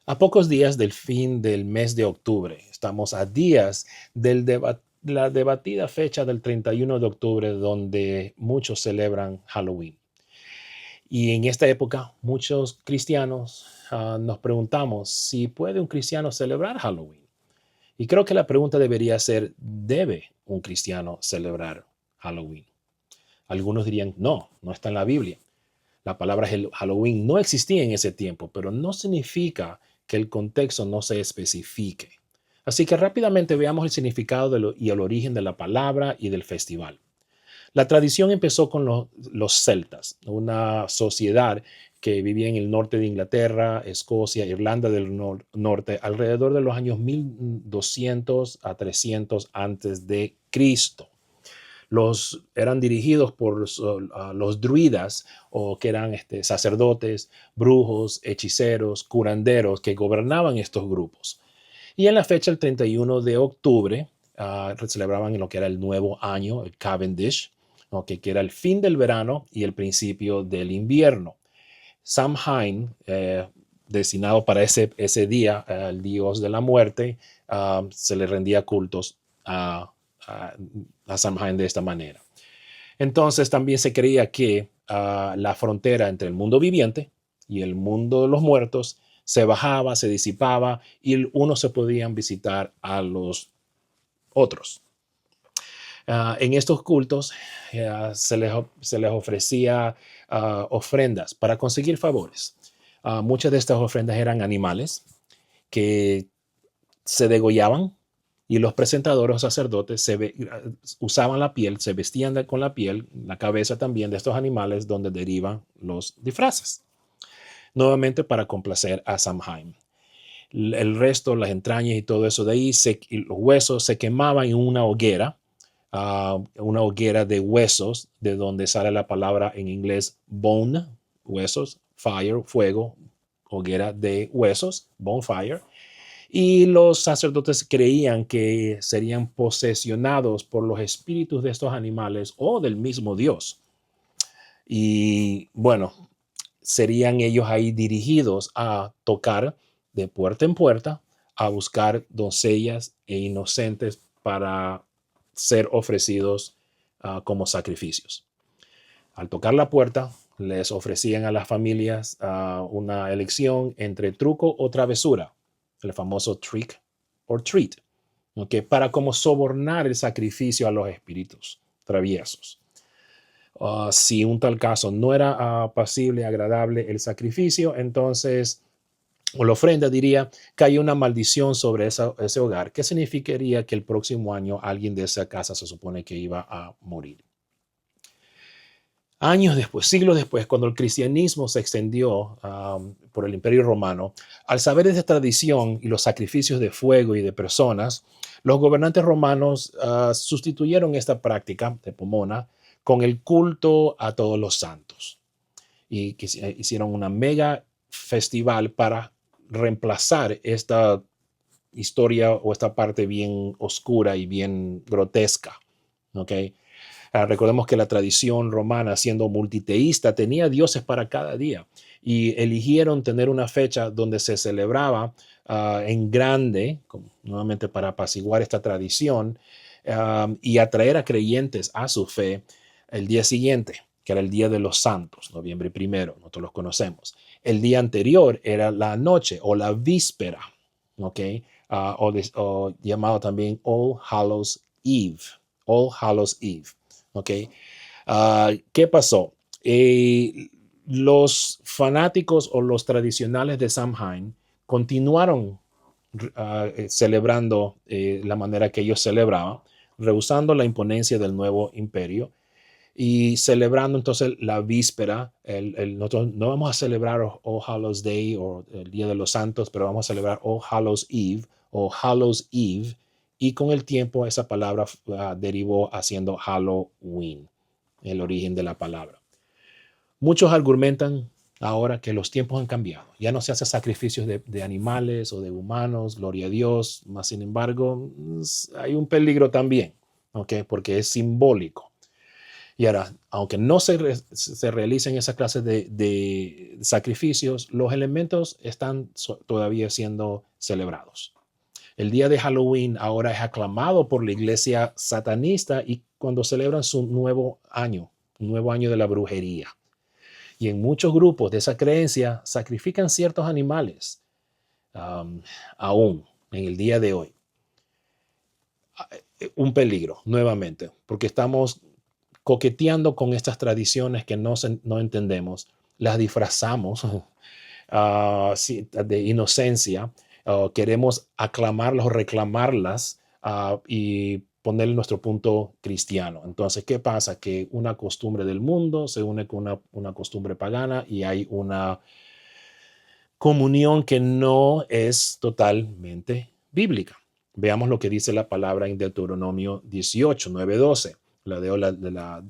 A pocos días del fin del mes de octubre, estamos a días la debatida fecha del 31 de octubre, donde muchos celebran Halloween. Y en esta época, muchos cristianos nos preguntamos si puede un cristiano celebrar Halloween. Y creo que la pregunta debería ser, ¿debe un cristiano celebrar Halloween? Algunos dirían, no, no está en la Biblia. La palabra Halloween no existía en ese tiempo, pero no significa que el contexto no se especifique. Así que rápidamente veamos el significado y el origen de la palabra y del festival. La tradición empezó con los celtas, una sociedad que vivía en el norte de Inglaterra, Escocia, Irlanda del Norte, alrededor de los años 1200 a 300 antes de Cristo. Eran dirigidos por los druidas, o que eran sacerdotes, brujos, hechiceros, curanderos que gobernaban estos grupos. Y en la fecha, el 31 de octubre, celebraban lo que era el nuevo año, el Cavendish, ¿no? que era el fin del verano y el principio del invierno. Samhain, destinado para ese día, el dios de la muerte, se le rendía cultos a, a Samhain de esta manera. Entonces también se creía que la frontera entre el mundo viviente y el mundo de los muertos se bajaba, se disipaba y unos se podían visitar a los otros. En estos cultos se les ofrecía ofrendas para conseguir favores. Muchas de estas ofrendas eran animales que se degollaban y los presentadores o sacerdotes usaban la piel, se vestían con la piel, la cabeza también de estos animales donde derivan los disfraces, nuevamente para complacer a Samhain. El resto, las entrañas y todo eso de ahí, y los huesos se quemaban en una hoguera de huesos, de donde sale la palabra en inglés bone, huesos, fire, fuego, hoguera de huesos, bonfire. Y los sacerdotes creían que serían posesionados por los espíritus de estos animales o del mismo Dios. Y bueno, serían ellos ahí dirigidos a tocar de puerta en puerta, a buscar doncellas e inocentes para ser ofrecidos como sacrificios. Al tocar la puerta, les ofrecían a las familias una elección entre truco o travesura, el famoso trick or treat, ¿okay? Para como sobornar el sacrificio a los espíritus traviesos. Si un tal caso no era pasible, agradable el sacrificio, entonces, o la ofrenda diría, cae una maldición sobre ese hogar, que significaría que el próximo año alguien de esa casa se supone que iba a morir. Años después, siglos después, cuando el cristianismo se extendió por el Imperio Romano, al saber de esta tradición y los sacrificios de fuego y de personas, los gobernantes romanos sustituyeron esta práctica de Pomona con el culto a todos los santos. Y que hicieron una mega festival para reemplazar esta historia o esta parte bien oscura y bien grotesca. ¿Okay? Recordemos que la tradición romana, siendo multiteísta, tenía dioses para cada día y eligieron tener una fecha donde se celebraba en grande, nuevamente para apaciguar esta tradición y atraer a creyentes a su fe el día siguiente, que era el Día de los Santos, noviembre 1, nosotros los conocemos. El día anterior era la noche o la víspera, ¿ok? O llamado también All Hallows Eve, All Hallows Eve. ¿Ok? ¿Qué pasó? Los fanáticos o los tradicionales de Samhain continuaron celebrando la manera que ellos celebraban, rehusando la imponencia del nuevo imperio y celebrando entonces la víspera. Nosotros no vamos a celebrar All Hallows Day o el Día de los Santos, pero vamos a celebrar All Hallows Eve o Hallows Eve, y con el tiempo esa palabra derivó haciendo Halloween, el origen de la palabra. Muchos argumentan ahora que los tiempos han cambiado. Ya no se hace sacrificios de animales o de humanos, gloria a Dios, más sin embargo hay un peligro también, ¿okay? Porque es simbólico. Y ahora, aunque no se realicen esa clase de sacrificios, los elementos están todavía siendo celebrados. El día de Halloween ahora es aclamado por la iglesia satanista y cuando celebran su nuevo año de la brujería. Y en muchos grupos de esa creencia sacrifican ciertos animales, aún en el día de hoy. Un peligro, nuevamente, porque estamos coqueteando con estas tradiciones que no entendemos, las disfrazamos de inocencia, queremos aclamarlas o reclamarlas y ponerle nuestro punto cristiano. Entonces, ¿qué pasa? Que una costumbre del mundo se une con una costumbre pagana y hay una comunión que no es totalmente bíblica. Veamos lo que dice la palabra en Deuteronomio 18, 9, 12. La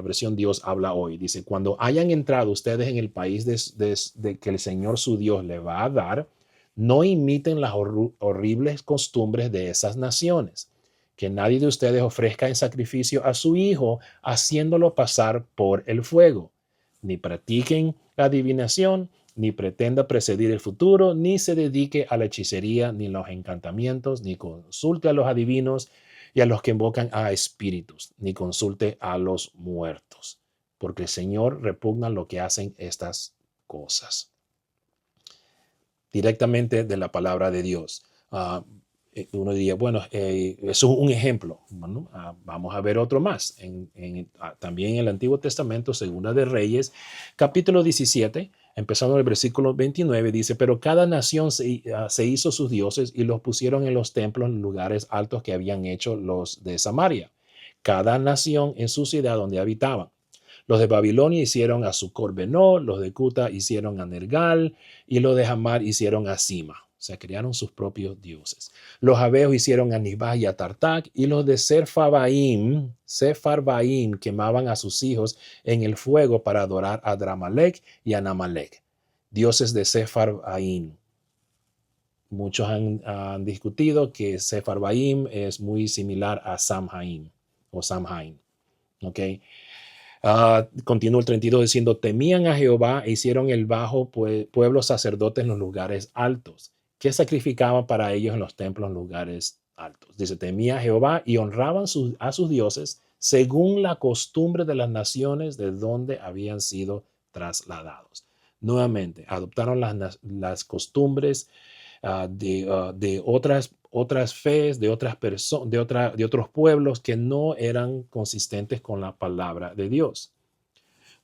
versión Dios habla hoy. Dice, cuando hayan entrado ustedes en el país de que el Señor su Dios le va a dar, no imiten las horribles costumbres de esas naciones. Que nadie de ustedes ofrezca en sacrificio a su hijo, haciéndolo pasar por el fuego. Ni practiquen la adivinación, ni pretenda precedir el futuro, ni se dedique a la hechicería, ni los encantamientos, ni consulte a los adivinos y a los que invocan a espíritus, ni consulte a los muertos, porque el Señor repugna lo que hacen estas cosas. Directamente de la palabra de Dios. Uno diría, bueno, eso es un ejemplo. Bueno, vamos a ver otro más. También en el Antiguo Testamento, Segunda de Reyes, capítulo 17, empezando en el versículo 29, dice, pero cada nación se hizo sus dioses y los pusieron en los templos, en lugares altos que habían hecho los de Samaria. Cada nación en su ciudad donde habitaban. Los de Babilonia hicieron a Sucor-Benó, los de Cuta hicieron a Nergal y los de Hamar hicieron a Sima. O sea, crearon sus propios dioses. Los abeos hicieron a Nibá y a Tartac, y los de Sepharvaim quemaban a sus hijos en el fuego para adorar a Dramalec y a Namalec, dioses de Sepharvaim. Muchos han discutido que Sepharvaim es muy similar a Samhain o Samhain. ¿Ok? Continúa el 32 diciendo, temían a Jehová e hicieron el bajo pueblo sacerdotes en los lugares altos, que sacrificaban para ellos en los templos en lugares altos. Dice, temía a Jehová y honraban a sus dioses según la costumbre de las naciones de donde habían sido trasladados. Nuevamente, adoptaron las costumbres de otras fees, de otras personas, de otros pueblos que no eran consistentes con la palabra de Dios.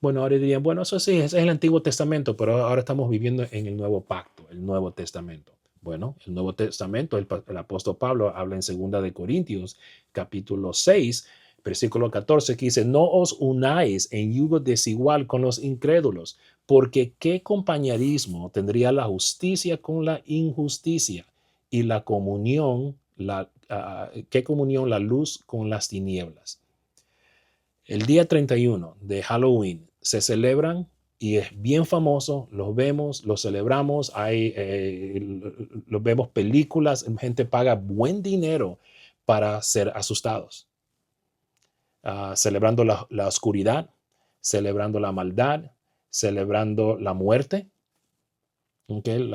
Bueno, ahora dirían, bueno, eso sí, ese es el Antiguo Testamento, pero ahora estamos viviendo en el Nuevo Pacto, el Nuevo Testamento. Bueno, el Nuevo Testamento, el apóstol Pablo habla en 2 de Corintios, capítulo 6, versículo 14, que dice, no os unáis en yugo desigual con los incrédulos, porque qué compañerismo tendría la justicia con la injusticia y qué comunión la luz con las tinieblas. El día 31 de Halloween se celebran y es bien famoso, los vemos, los celebramos, los vemos películas, gente paga buen dinero para ser asustados, celebrando la oscuridad, celebrando la maldad, celebrando la muerte, ¿okay?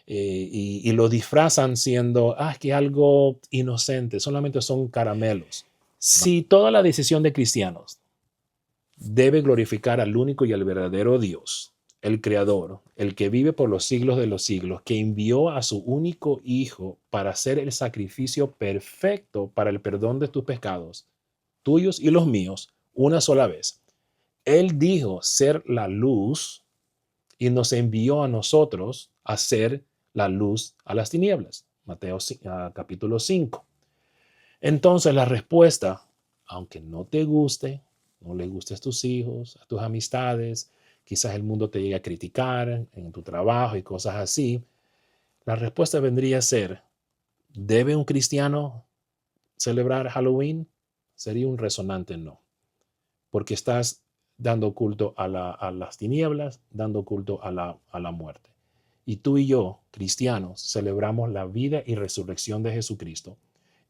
Y lo disfrazan siendo, que algo inocente, solamente son caramelos. Si toda la decisión de cristianos debe glorificar al único y al verdadero Dios, el Creador, el que vive por los siglos de los siglos, que envió a su único Hijo para hacer el sacrificio perfecto para el perdón de tus pecados, tuyos y los míos, una sola vez. Él dijo ser la luz y nos envió a nosotros a ser la luz a las tinieblas. Mateo capítulo 5. Entonces la respuesta, aunque no te guste, no le gustes a tus hijos, a tus amistades, quizás el mundo te llegue a criticar en tu trabajo y cosas así, la respuesta vendría a ser, ¿debe un cristiano celebrar Halloween? Sería un resonante no, porque estás dando culto a las tinieblas, dando culto a la muerte. Y tú y yo, cristianos, celebramos la vida y resurrección de Jesucristo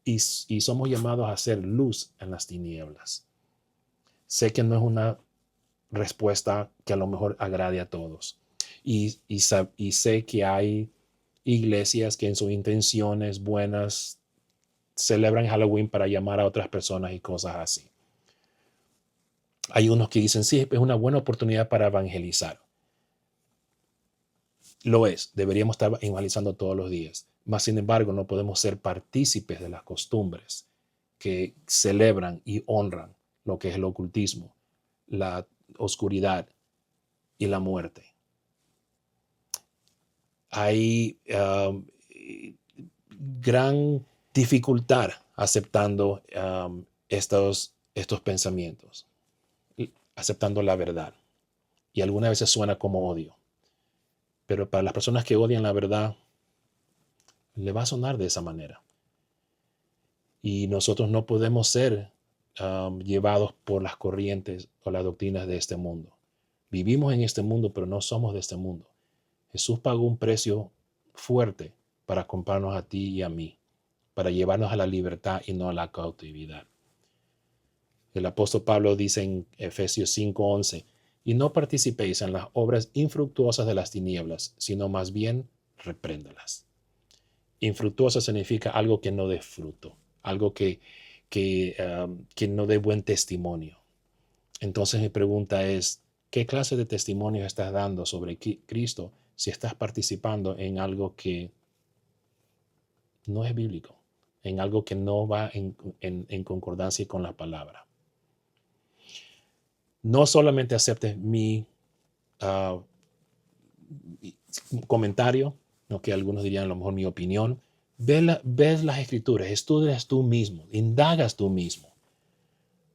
y somos llamados a hacer luz en las tinieblas. Sé que no es una respuesta que a lo mejor agrade a todos. Y sé que hay iglesias que en sus intenciones buenas celebran Halloween para llamar a otras personas y cosas así. Hay unos que dicen, sí, es una buena oportunidad para evangelizar. Lo es, deberíamos estar evangelizando todos los días. Mas, sin embargo, no podemos ser partícipes de las costumbres que celebran y honran lo que es el ocultismo, la oscuridad y la muerte. Hay gran dificultad aceptando estos pensamientos, aceptando la verdad. Y algunas veces suena como odio. Pero para las personas que odian la verdad, le va a sonar de esa manera. Y nosotros no podemos ser llevados por las corrientes o las doctrinas de este mundo. Vivimos en este mundo, pero no somos de este mundo. Jesús pagó un precio fuerte para comprarnos a ti y a mí, para llevarnos a la libertad y no a la cautividad. El apóstol Pablo dice en Efesios 5:11, y no participéis en las obras infructuosas de las tinieblas, sino más bien repréndalas. Infructuosa significa algo que no dé fruto, algo que no dé buen testimonio. Entonces mi pregunta es, ¿qué clase de testimonio estás dando sobre Cristo si estás participando en algo que no es bíblico, en algo que no va en concordancia con la palabra? No solamente aceptes mi uh, comentario, ¿no? Que algunos dirían a lo mejor mi opinión. Ves las escrituras, estudias tú mismo, indagas tú mismo.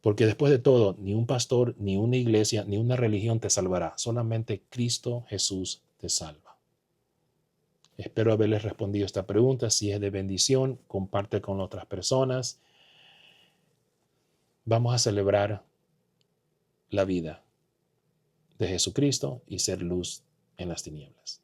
Porque después de todo, ni un pastor, ni una iglesia, ni una religión te salvará. Solamente Cristo Jesús te salva. Espero haberles respondido esta pregunta. Si es de bendición, comparte con otras personas. Vamos a celebrar la vida de Jesucristo y ser luz en las tinieblas.